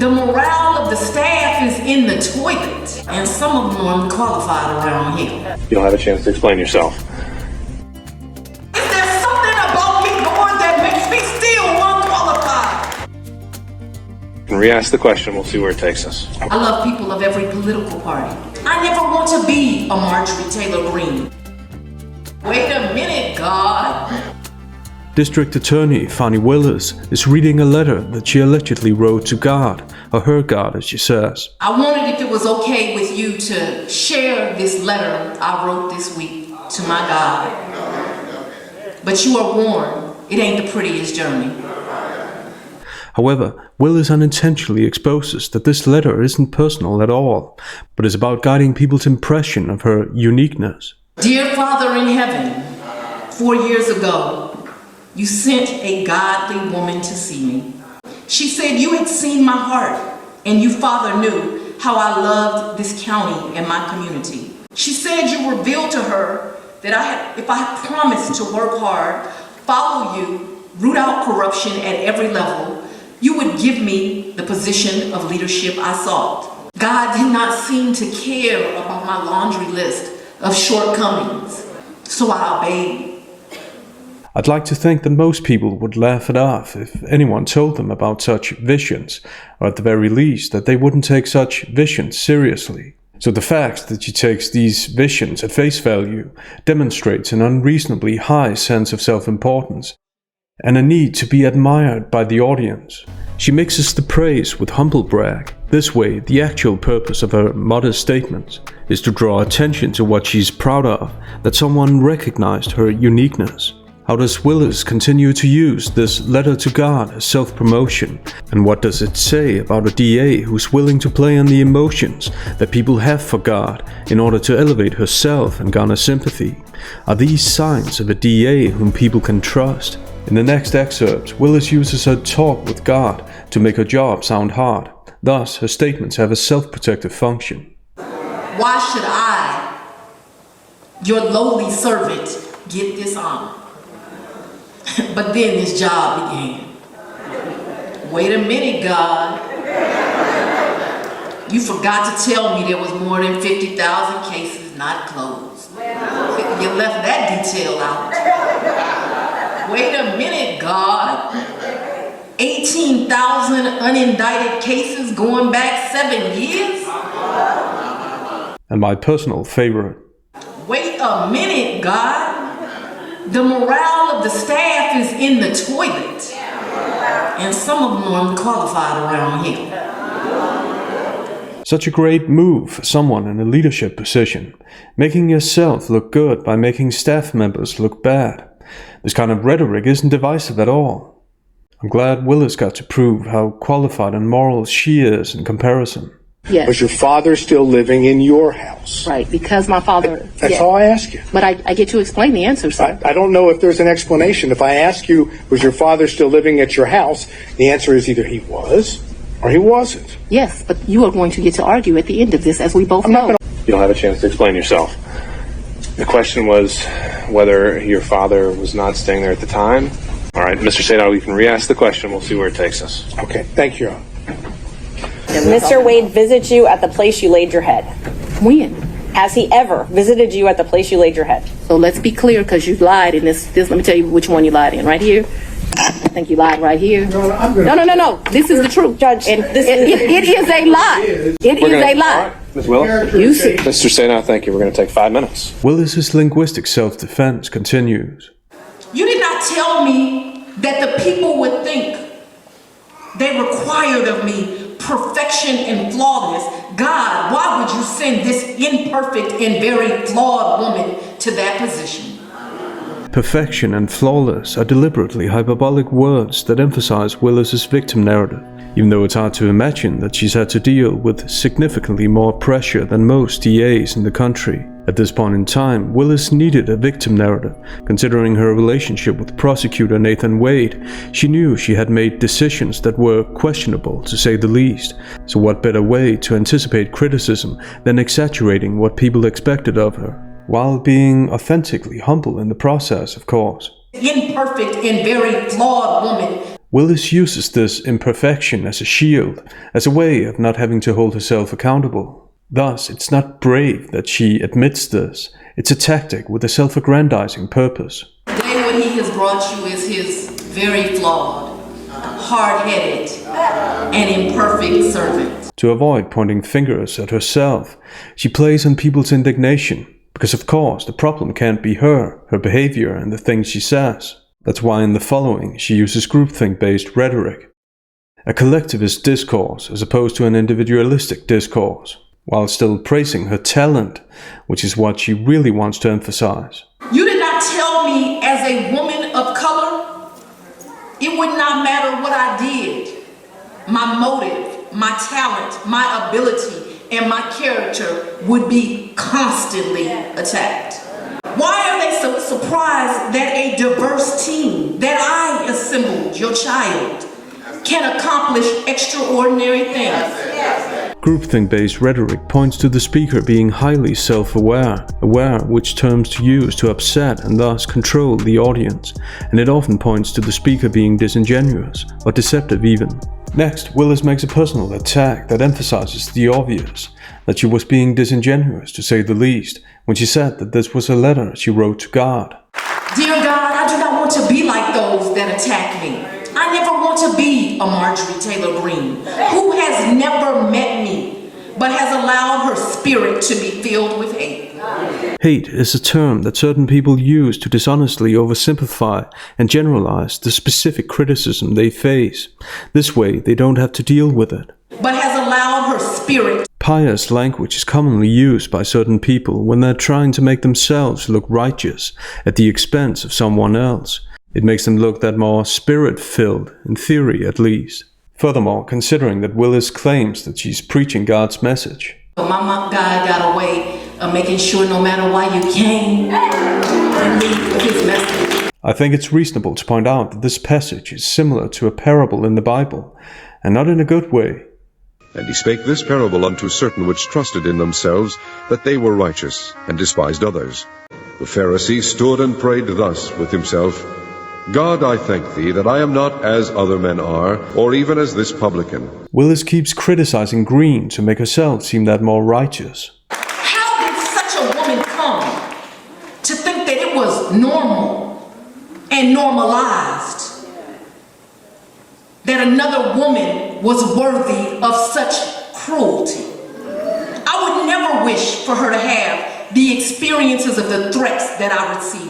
The morale of the staff is in the toilet, and some of them are unqualified around here. You don't have a chance to explain yourself. Is there something about me, Lord, that makes me still unqualified? And re-ask the question, we'll see where it takes us. I love people of every political party. I never want to be a Marjorie Taylor Greene. Wait a minute, God. District Attorney Fani Willis is reading a letter that she allegedly wrote to God, or her God as she says. I wondered if it was okay with you to share this letter I wrote this week to my God. But you are warned, it ain't the prettiest journey. However, Willis unintentionally exposes that this letter isn't personal at all, but is about guiding people's impression of her uniqueness. Dear Father in heaven, 4 years ago, you sent a godly woman to see me. She said you had seen my heart, and you, Father, knew how I loved this county and my community. She said you revealed to her that if I had promised to work hard, follow you, root out corruption at every level, you would give me the position of leadership I sought. God did not seem to care about my laundry list of shortcomings, so I obeyed. I'd like to think that most people would laugh it off if anyone told them about such visions, or at the very least that they wouldn't take such visions seriously. So the fact that she takes these visions at face value demonstrates an unreasonably high sense of self-importance and a need to be admired by the audience. She mixes the praise with humble brag. This way, the actual purpose of her modest statements is to draw attention to what she's proud of, that someone recognized her uniqueness. How does Willis continue to use this letter to God as self-promotion? And what does it say about a DA who's willing to play on the emotions that people have for God in order to elevate herself and garner sympathy? Are these signs of a DA whom people can trust? In the next excerpt, Willis uses her talk with God to make her job sound hard. Thus, her statements have a self-protective function. Why should I, your lowly servant, get this honor? But then this job began. Wait a minute, God. You forgot to tell me there was more than 50,000 cases not closed. You left that detail out. Wait a minute, God. 18,000 unindicted cases going back 7 years? And my personal favorite. Wait a minute, God. The morale of the staff is in the toilet, and some of them are unqualified around here. Such a great move for someone in a leadership position, making yourself look good by making staff members look bad. This kind of rhetoric isn't divisive at all. I'm glad Willis got to prove how qualified and moral she is in comparison. Yes. Was your father still living in your house? Right, because my father... That's all I ask you. But I get to explain the answer, sir. I don't know if there's an explanation. If I ask you, was your father still living at your house, the answer is either he was or he wasn't. Yes, but you are going to get to argue at the end of this, as we both know. You don't have a chance to explain yourself. The question was whether your father was not staying there at the time. All right, Mr. Sadar, we can re-ask the question. We'll see where it takes us. Okay, thank you, Your Honor. Mr. Wade visited you at the place you laid your head. When? Has he ever visited you at the place you laid your head? So let's be clear, because you lied in this. Let me tell you which one you lied in. Right here. I think you lied right here. No. This is the truth, Judge. And it is a lie. It is a lie. Right, Ms. Willis? You see. Mr. Sadar, thank you. We're going to take 5 minutes. Willis's linguistic self-defense continues. You did not tell me that the people would think they required of me perfection and flawless. God, why would you send this imperfect and very flawed woman to that position? Perfection and flawless are deliberately hyperbolic words that emphasize Willis's victim narrative, even though it's hard to imagine that she's had to deal with significantly more pressure than most DAs in the country. At this point in time, Willis needed a victim narrative. Considering her relationship with prosecutor Nathan Wade, she knew she had made decisions that were questionable, to say the least. So what better way to anticipate criticism than exaggerating what people expected of her, while being authentically humble in the process, of course. Imperfect and very flawed woman. Willis uses this imperfection as a shield, as a way of not having to hold herself accountable. Thus, it's not brave that she admits this. It's a tactic with a self-aggrandizing purpose. Today what he has brought you is his very flawed, hard-headed, and imperfect servant. To avoid pointing fingers at herself, she plays on people's indignation, because of course the problem can't be her behavior and the things she says. That's why in the following she uses groupthink-based rhetoric, a collectivist discourse as opposed to an individualistic discourse, while still praising her talent, which is what she really wants to emphasize. You did not tell me as a woman of color, it would not matter what I did. My motive, my talent, my ability, and my character would be constantly attacked. Why are they so surprised that a diverse team, that I assembled, your child, can accomplish extraordinary things? Groupthink-based rhetoric points to the speaker being highly self-aware, aware which terms to use to upset and thus control the audience, and it often points to the speaker being disingenuous, or deceptive even. Next, Willis makes a personal attack that emphasizes the obvious, that she was being disingenuous to say the least, when she said that this was a letter she wrote to God. Dear God, I do not want to be like those that attack me. I never want to be a Marjorie Taylor Greene, who has never met me, but has allowed her spirit to be filled with hate. Hate is a term that certain people use to dishonestly oversimplify and generalize the specific criticism they face. This way, they don't have to deal with it. But has allowed her spirit. Pious language is commonly used by certain people when they're trying to make themselves look righteous at the expense of someone else. It makes them look that more spirit-filled, in theory at least. Furthermore, considering that Willis claims that she's preaching God's message. My God got a way of making sure no matter why you came and leave with his message. I think it's reasonable to point out that this passage is similar to a parable in the Bible, and not in a good way. And he spake this parable unto certain which trusted in themselves that they were righteous, and despised others. The Pharisee stood and prayed thus with himself, God, I thank thee that I am not as other men are, or even as this publican. Willis keeps criticizing Greene to make herself seem that more righteous. How did such a woman come to think that it was normal and normalized that another woman was worthy of such cruelty? I would never wish for her to have the experiences of the threats that I received.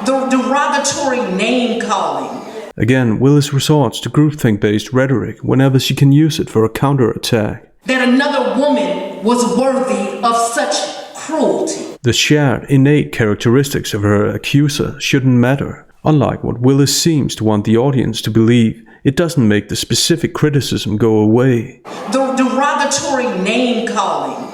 The derogatory name-calling. Again, Willis resorts to groupthink-based rhetoric whenever she can use it for a counterattack. That another woman was worthy of such cruelty. The shared, innate characteristics of her accuser shouldn't matter. Unlike what Willis seems to want the audience to believe, it doesn't make the specific criticism go away. The derogatory name-calling.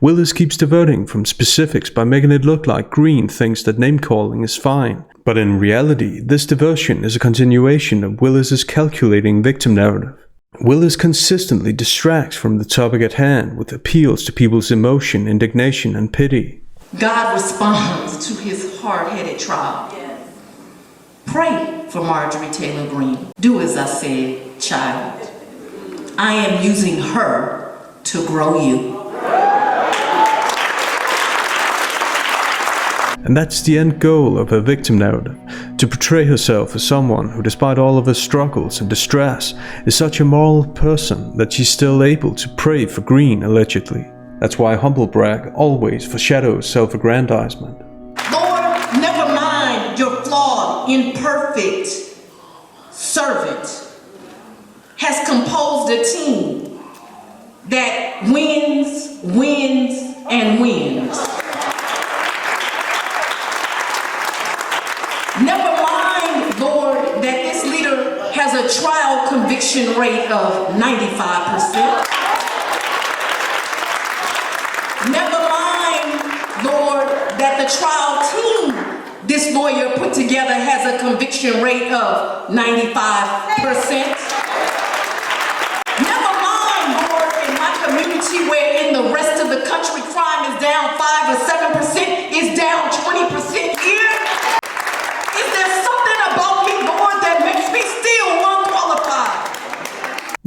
Willis keeps diverting from specifics by making it look like Greene thinks that name-calling is fine. But in reality, this diversion is a continuation of Willis's calculating victim narrative. Willis consistently distracts from the topic at hand with appeals to people's emotion, indignation, and pity. God responds to his hard-headed trial. Pray for Marjorie Taylor Greene. Do as I said, child. I am using her to grow you. And that's the end goal of her victim narrative, to portray herself as someone who, despite all of her struggles and distress, is such a moral person that she's still able to pray for Greene, allegedly. That's why humble brag always foreshadows self-aggrandizement. Lord, never mind your flawed, imperfect servant has composed a team that wins, and wins. Never mind, Lord, that this leader has a trial conviction rate of 95%. Never mind, Lord, that the trial team this lawyer put together has a conviction rate of 95%. Never mind, Lord, in my community where in the rest of the country crime is down 5 or 7%, is down 20% here. Is there something about me, Lord, that makes me still unqualified?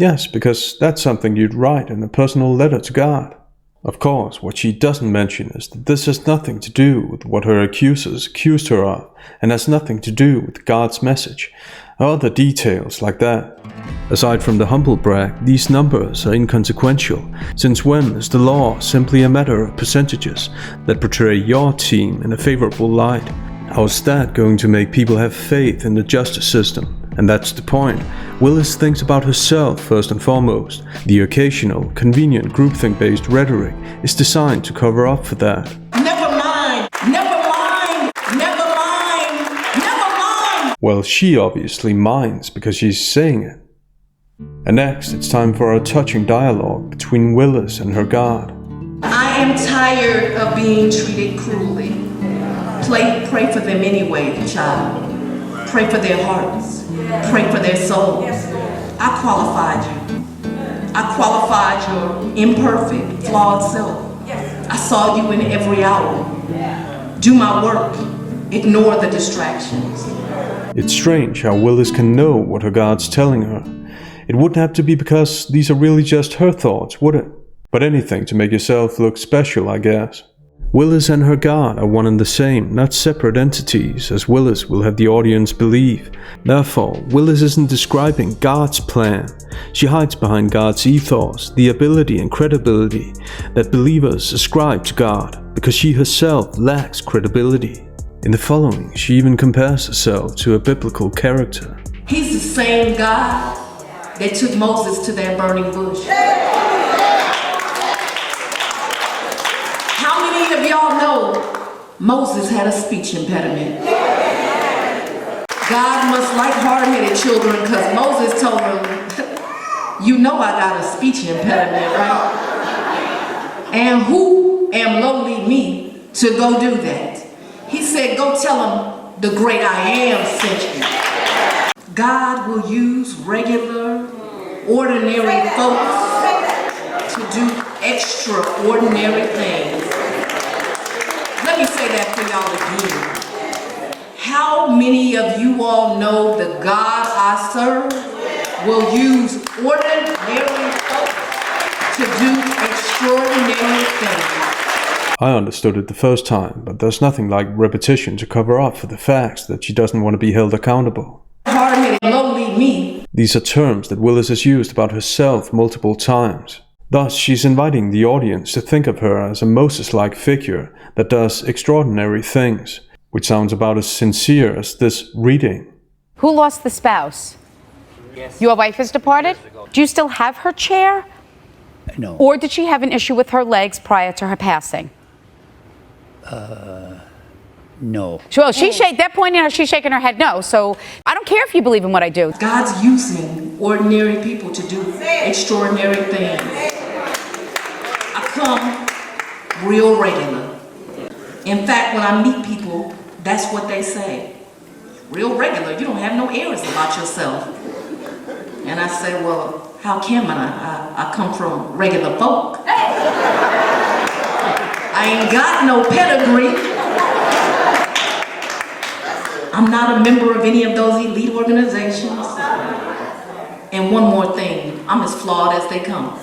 Yes, because that's something you'd write in a personal letter to God. Of course, what she doesn't mention is that this has nothing to do with what her accusers accused her of, and has nothing to do with God's message, or other details like that. Aside from the humble brag, these numbers are inconsequential, since when is the law simply a matter of percentages that portray your team in a favorable light? How's that going to make people have faith in the justice system? And that's the point. Willis thinks about herself first and foremost. The occasional, convenient groupthink-based rhetoric is designed to cover up for that. Never mind, never mind, never mind, never mind. Well, she obviously minds because she's saying it. And next, it's time for a touching dialogue between Willis and her God. I am tired of being treated cruelly. Pray for them anyway, child. Pray for their hearts. Pray for their souls. I qualified you. I qualified your imperfect, flawed self. I saw you in every hour. Do my work. Ignore the distractions. It's strange how Willis can know what her God's telling her. It wouldn't have to be because these are really just her thoughts, would it? But anything to make yourself look special, I guess. Willis and her God are one and the same, not separate entities, as Willis will have the audience believe. Therefore, Willis isn't describing God's plan. She hides behind God's ethos, the ability and credibility that believers ascribe to God, because she herself lacks credibility. In the following, she even compares herself to a biblical character. He's the same God that took Moses to that burning bush. How many of y'all know Moses had a speech impediment? God must like hard-headed children, because Moses told him, you know I got a speech impediment, right? And who am lowly me to go do that? He said, go tell him the great I am sent you. God will use regular, ordinary folks to do extraordinary things. Let me say that for y'all again. How many of you all know the God I serve will use ordinary folks to do extraordinary things? I understood it the first time, but there's nothing like repetition to cover up for the facts that she doesn't want to be held accountable. Hard-headed, lowly me. These are terms that Willis has used about herself multiple times. Thus, she's inviting the audience to think of her as a Moses-like figure that does extraordinary things, which sounds about as sincere as this reading. Who lost the spouse? Yes. Your wife has departed? Do you still have her chair? No. Or did she have an issue with her legs prior to her passing? No. So she's shaking her head no. So I don't care if you believe in what I do. God's using ordinary people to do extraordinary things. I come real regular. In fact, when I meet people, that's what they say. Real regular. You don't have no airs about yourself. And I say, well, how can I come from regular folk. I ain't got no pedigree. I'm not a member of any of those elite organizations. And one more thing, I'm as flawed as they come.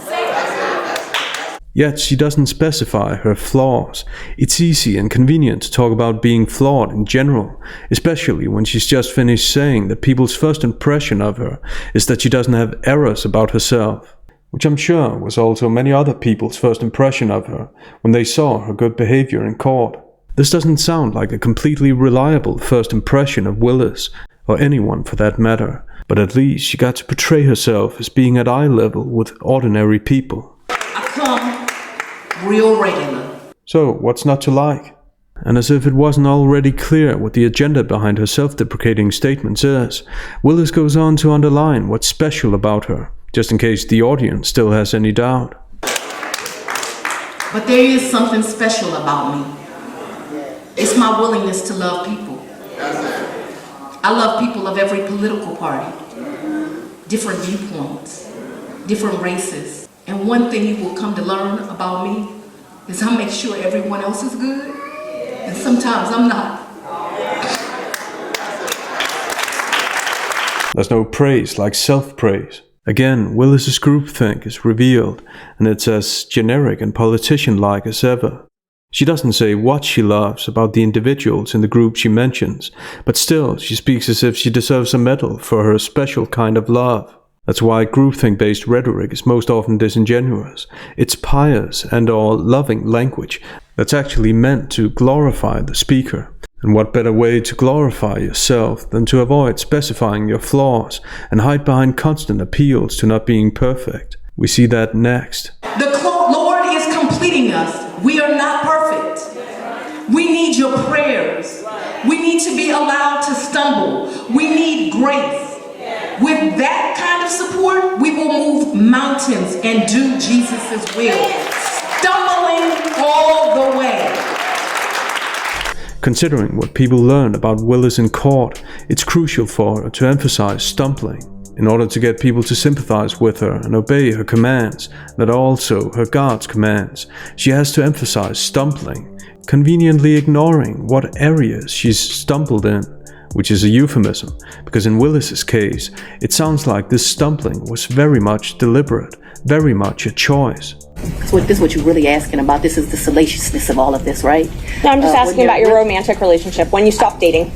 Yet she doesn't specify her flaws. It's easy and convenient to talk about being flawed in general, especially when she's just finished saying that people's first impression of her is that she doesn't have errors about herself, which I'm sure was also many other people's first impression of her when they saw her good behavior in court. This doesn't sound like a completely reliable first impression of Willis, or anyone for that matter, but at least she got to portray herself as being at eye level with ordinary people. I come real regular. So, what's not to like? And as if it wasn't already clear what the agenda behind her self-deprecating statements is, Willis goes on to underline what's special about her, just in case the audience still has any doubt. But there is something special about me. It's my willingness to love people. I love people of every political party, different viewpoints, different races. And one thing you will come to learn about me is I make sure everyone else is good, and sometimes I'm not. There's no praise like self-praise. Again, Willis's groupthink is revealed, and it's as generic and politician-like as ever. She doesn't say what she loves about the individuals in the group she mentions, but still she speaks as if she deserves a medal for her special kind of love. That's why groupthink-based rhetoric is most often disingenuous. It's pious and/or loving language that's actually meant to glorify the speaker. And what better way to glorify yourself than to avoid specifying your flaws and hide behind constant appeals to not being perfect? We see that next. The Lord is completing us. We are not perfect. We need your prayers. We need to be allowed to stumble. We need grace. With that kind of support, we will move mountains and do Jesus' will. Stumbling all the way. Considering what people learned about Willis in court, it's crucial for her to emphasize stumbling. In order to get people to sympathize with her and obey her commands, that are also her God's commands, she has to emphasize stumbling, conveniently ignoring what areas she's stumbled in, which is a euphemism, because in Willis's case, it sounds like this stumbling was very much deliberate, very much a choice. So this is what you're really asking about. This is the salaciousness of all of this, right? No, I'm just asking about your romantic relationship, when you stopped dating.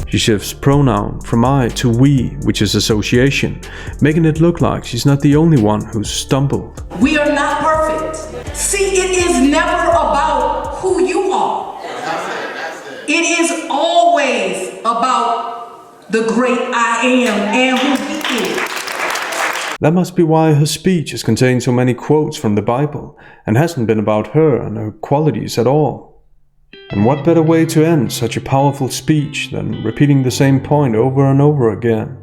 She shifts pronoun from I to we, which is association, making it look like she's not the only one who's stumbled. We are not perfect. See, it is never about who you are. It is always about the great I am and who he is. That must be why her speech has contained so many quotes from the Bible and hasn't been about her and her qualities at all. And what better way to end such a powerful speech than repeating the same point over and over again?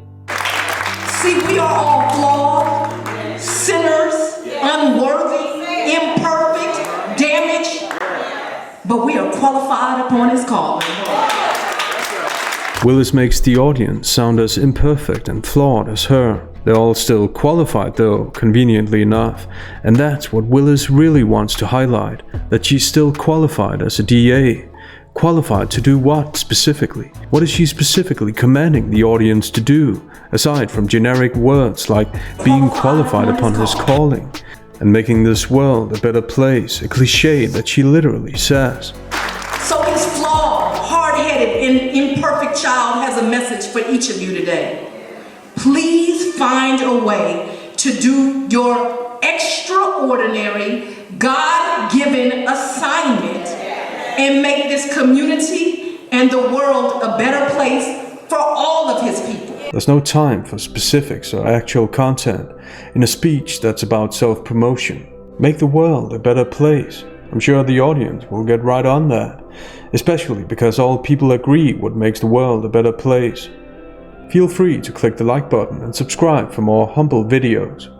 See, we are all flawed, sinners, unworthy, imperfect, damaged, but we are qualified upon his calling. Willis makes the audience sound as imperfect and flawed as her. They're all still qualified though, conveniently enough, and that's what Willis really wants to highlight, that she's still qualified as a DA. Qualified to do what specifically? What is she specifically commanding the audience to do, aside from generic words like being qualified upon his calling, and making this world a better place, a cliche that she literally says. So his flawed, hard-headed, and imperfect child has a message for each of you today. Please find a way to do your extraordinary, God-given assignment and make this community and the world a better place for all of his people. There's no time for specifics or actual content in a speech that's about self-promotion. Make the world a better place. I'm sure the audience will get right on that, especially because all people agree what makes the world a better place. Feel free to click the like button and subscribe for more humble videos.